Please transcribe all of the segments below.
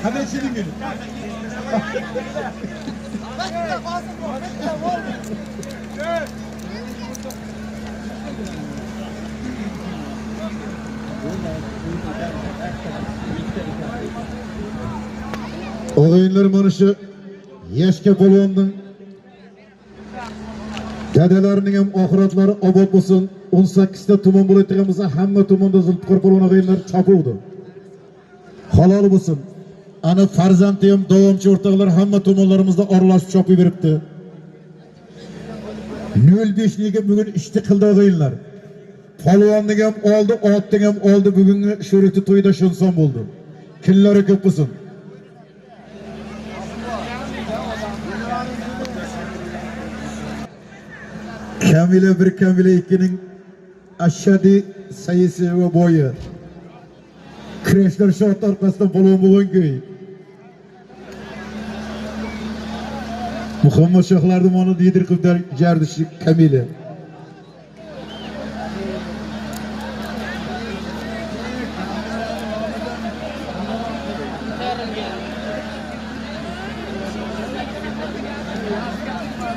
Hadi senin günün. Oyunlar manışı yaşka polvonning gadelarning ham oxiratlari obod bo'lsin. 18 ta tuman bo'ladigan bo'lsa, hamma tumanda Zulfiqor polvon o'yinlar chopuvdi. Halol bo'lsin. Ana farzandi ham davomchi o'rtoqlar hamma tumanlarimizda oralashib chopib beribdi. 05 liga bugun ishti qildi o'yinlar. Polvonning ham oldi, otning ham oldi. Bugungi sho'rikli to'yda shunson bo'ldi. Kunlari ko'p bo'lsin. Kamila 1, Kamila 2'ning ashadi sayisi ve boyu. Kreşler şort arkasından polvon bo'lgan köy. Muhammed Shohlarning onu yedirib jardishi Kamila.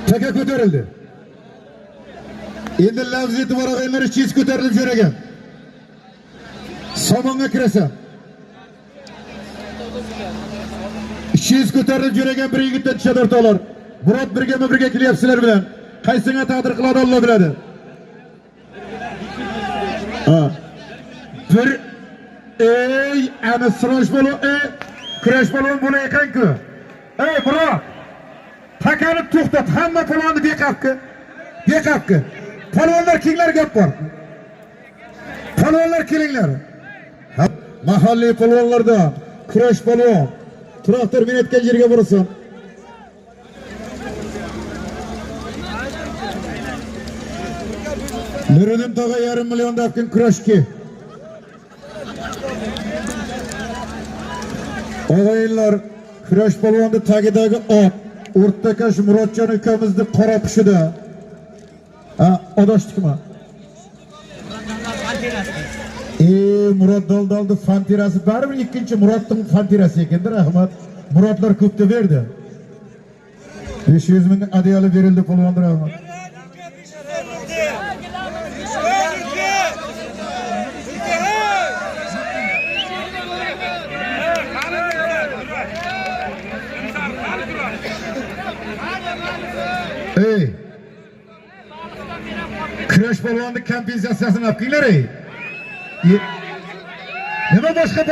Taka ko'tarildi. Endi lavziyeti bor o'yinlari chez ko'tarilib jo'ragan. Somonga kirasam. Chez ko'tarilib jo'ragan bir yigitdan tushadi o'rtoqlar. Murod birga kelyapsizlar bilan. Qaysiga taqdir qiladi Alloh biladi. Bir ana sirash bo'lib, kurash bo'lib bo'lar ekan-ku. Murod. Takani to'xtat, hamma polvonni beqafki. Polvonlar kelinglar gap bor. Polvonlar kelinglar. Mahalliy polvonlarda kurash polvon. Traktor minetgan yerga borsin. Nuriddin tog'a 1,5 million dafkin kurashki. O'g'aylar kurash polvonni tagidagi ot. O'rtakash Murodjon ukamizni qora pishida. Adashdikmi? Murod Daldaldi fantirasi baribir ikkinchi Murodning fantirasi ekandir, rahmat. Murodlar ko'pda berdi. 500 ming adiyali berildi polvonlar, rahmat. Kurash polvonni kompensatsiyasini olib kelinglar. Nima boshqa